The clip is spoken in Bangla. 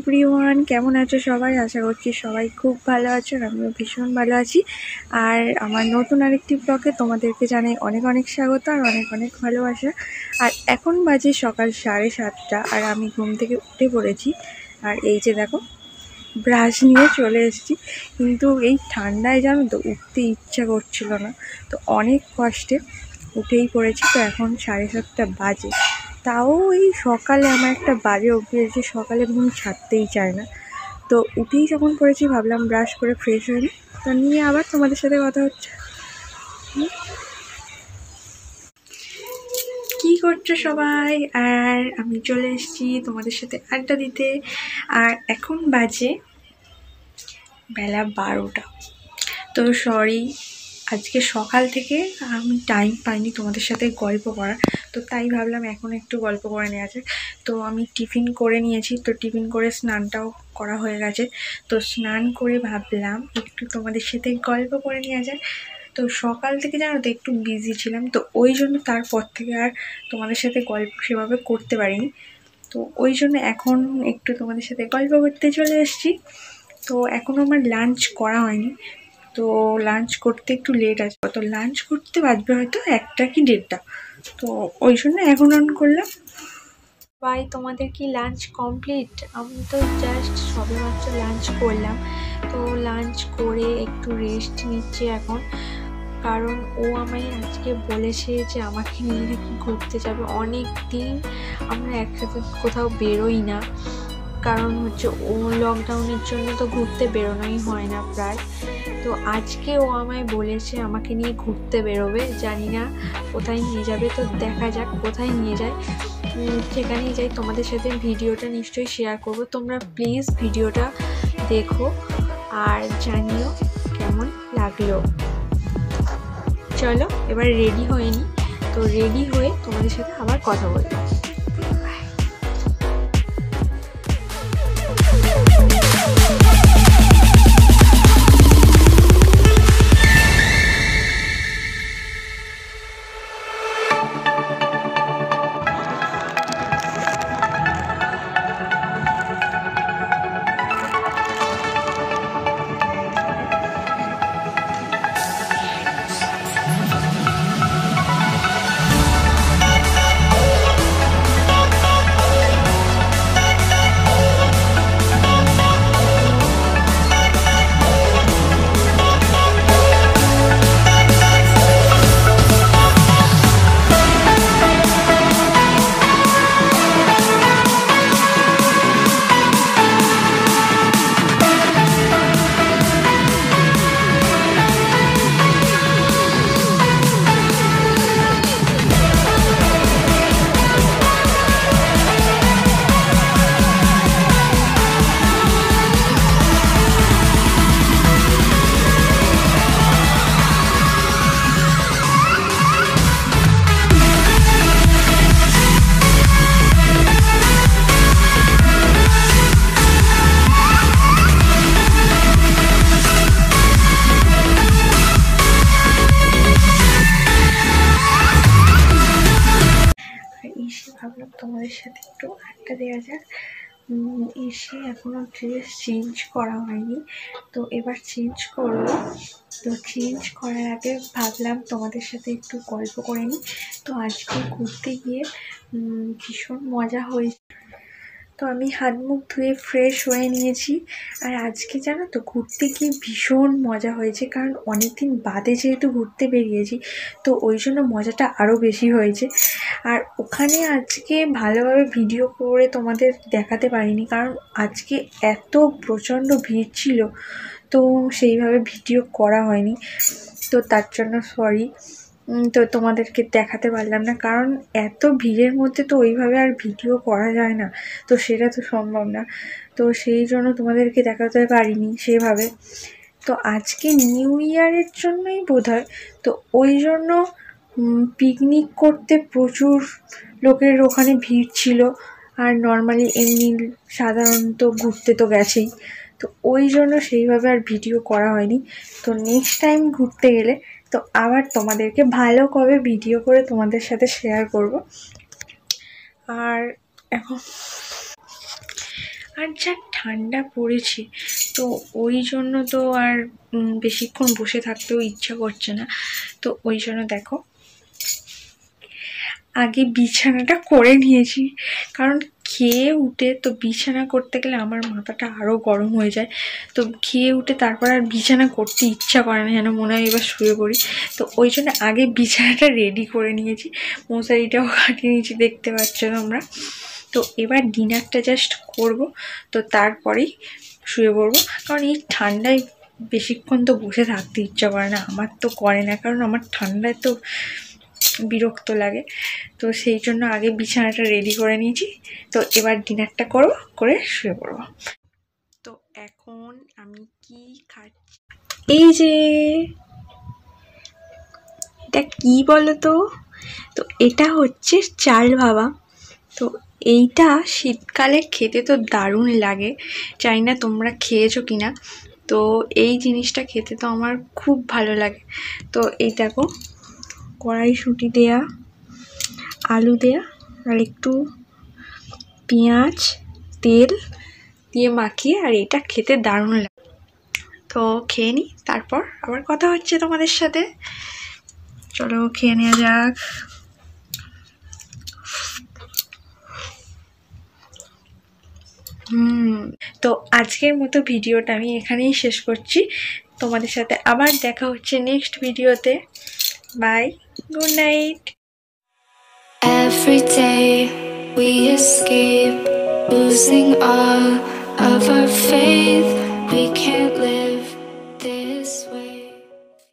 এভরিওয়ান, কেমন আছো সবাই? আশা করছি সবাই খুব ভালো আছো, আমিও ভীষণ ভালো আছি। আর আমার নতুন আরেকটি ব্লগে তোমাদেরকে জানাই অনেক অনেক স্বাগত আর অনেক অনেক ভালোবাসা। আর এখন বাজে সকাল 7:30 আর আমি ঘুম থেকে উঠে পড়েছি। আর এই যে দেখো, ব্রাশ নিয়ে চলে এসেছি, কিন্তু এই ঠান্ডায় জানো তো উঠতে ইচ্ছা করছিল না, তো অনেক কষ্টে উঠেই পড়েছি। তো এখন 7:30 বাজে, তাও এই সকালে আমার একটা বাজে অভ্যেস যে সকালে ঘুম ছাড়তেই চায় না। তো উঠেই যখন পড়েছি ভাবলাম ব্রাশ করে ফ্রেশ হয়ে নিই, তো নিয়ে আবার তোমাদের সাথে কথা হচ্ছে। কি করছো সবাই? আর আমি চলে এসেছি তোমাদের সাথে আড্ডা দিতে। আর এখন বাজে বেলা 12টা। তো সরি, আজকে সকাল থেকে আমি টাইম পাইনি তোমাদের সাথে গল্প করার, তো তাই ভাবলাম এখন একটু গল্প করে নেওয়া যাক। তো আমি টিফিন করে নিয়েছি, তো টিফিন করে স্নানটাও করা হয়ে গেছে। তো স্নান করে ভাবলাম একটু তোমাদের সাথে গল্প করে নেওয়া যায়। তো সকাল থেকে জানো তো একটু বিজি ছিলাম, তো ওই জন্য তারপর থেকে আর তোমাদের সাথে গল্প সেভাবে করতে পারিনি। তো ওই জন্য এখন একটু তোমাদের সাথে গল্প করতে চলে এসেছি। তো এখনও আমার লাঞ্চ করা হয়নি, তো লাঞ্চ করতে একটু লেট আছে, তো লাঞ্চ করতে বাজবে হয়তো 1টা কি 1:30। তো ওই জন্য এখন অন করলাম। ভাই, তোমাদের কি লাঞ্চ কমপ্লিট? আমি তো জাস্ট সবেমাত্র লাঞ্চ করলাম। তো লাঞ্চ করে একটু রেস্ট নিচ্ছি এখন, কারণ ও আমায় আজকে বলেছে যে আমাকে নিয়ে নাকি ঘুরতে যাবে। অনেক দিন আমরা একসাথে কোথাও বেরোই না, কারণ হচ্ছে ও লকডাউনের জন্য তো ঘুরতে বেরোনোই হয় না প্রায়। তো আজকে ও আমায় বলেছে আমাকে নিয়ে ঘুরতে বেরোবে, জানি না কোথায় নিয়ে যাবে, তো দেখা যাক কোথায় নিয়ে যায়। সেখানেই যাই, তোমাদের সাথে ভিডিওটা নিশ্চয়ই শেয়ার করব, তোমরা প্লিজ ভিডিওটা দেখো আর জানিও কেমন লাগলো। চলো এবার রেডি হয়ে নিই, তো রেডি হয়ে তোমাদের সাথে আবার কথা বলবো। এসে ভাবলাম তোমাদের সাথে একটু আড্ডা দেওয়া যাক। এসে এখনও ড্রেস চেঞ্জ করা হয়নি, তো এবার চেঞ্জ করবো। তো চেঞ্জ করার আগে ভাবলাম তোমাদের সাথে একটু গল্প করে নিই। তো আজকে ঘুরতে গিয়ে ভীষণ মজা হয়েছে। তো আমি হাত মুখ ধুয়ে ফ্রেশ হয়ে নিয়েছি। আর আজকে জানো তো ঘুরতে গিয়ে ভীষণ মজা হয়েছে, কারণ অনেক দিন বাদে যেহেতু ঘুরতে বেরিয়েছি, তো ওই জন্য মজাটা আরও বেশি হয়েছে। আর ওখানে আজকে ভালোভাবে ভিডিও করে তোমাদের দেখাতে পারিনি, কারণ আজকে এত প্রচণ্ড ভিড় ছিল, তো সেইভাবে ভিডিও করা হয়নি, তো তার জন্য সরি। তো তোমাদেরকে দেখাতে পারলাম না, কারণ এত ভিড়ের মধ্যে তো ওইভাবে আর ভিডিও করা যায় না, তো সেটা তো সম্ভব না, তো সেই জন্য তোমাদেরকে দেখাতে পারিনি সেভাবে। তো আজকে নিউ ইয়ারের জন্যই বোধহয়, তো ওই জন্য পিকনিক করতে প্রচুর লোকের ওখানে ভিড় ছিল। আর নর্মালি এমনি সাধারণত ঘুরতে তো গেছেই, তো ওই জন্য সেইভাবে আর ভিডিও করা হয়নি। তো নেক্সট টাইম ঘুরতে গেলে তো আবার তোমাদেরকে ভালো করে ভিডিও করে তোমাদের সাথে শেয়ার করব। আর আর যা ঠান্ডা পড়েছে, তো ওই জন্য তো আর বেশিক্ষণ বসে থাকতেও ইচ্ছা করছে না। তো ওই জন্য দেখো আগে বিছানাটা করে নিয়েছি, কারণ খেয়ে উঠে তো বিছানা করতে গেলে আমার মাথাটা আরও গরম হয়ে যায়। তো খেয়ে উঠে তারপর আর বিছানা করতে ইচ্ছা করে না, যেন মনে হয় এবার শুয়ে পড়ি। তো ওই জন্য আগে বিছানাটা রেডি করে নিয়েছি, মশারিটাও কাটিয়ে নিয়েছি, দেখতে পাচ্ছ তোমরা। তো এবার ডিনারটা জাস্ট করব, তো তারপরেই শুয়ে পড়বো। কারণ এই ঠান্ডায় বেশিক্ষণ তো বসে থাকতে ইচ্ছা করে না, আমার তো করে না, কারণ আমার ঠান্ডায় তো বিরক্ত লাগে। তো সেই জন্য আগে বিছানাটা রেডি করে নিয়েছি। তো এবার ডিনারটা করব, করে শুয়ে পড়ব। তো এখন আমি কি খাচ্ছি, এই যে এটা কি বলো তো, তো এটা হচ্ছে চাল ভাবা। তো এইটা শীতকালে খেতে তো দারুণ লাগে, জানি না তোমরা খেয়েছো কিনা। তো এই জিনিসটা খেতে তো আমার খুব ভালো লাগে। তো এই দেখো কড়াইশুঁটি দেয়া, আলু দেয়া, আর একটু পেঁয়াজ তেল দিয়ে মাখিয়ে, আর এটা খেতে দারুণ লাগে। তো খেয়ে নিই, তারপর আবার কথা হচ্ছে তোমাদের সাথে। চলো খেয়ে নেওয়া যাক। তো আজকের মতো ভিডিওটা আমি এখানেই শেষ করছি। তোমাদের সাথে আবার দেখা হচ্ছে নেক্সট ভিডিওতে। Bye, good night. Every day we escape, losing all of our faith. We can't live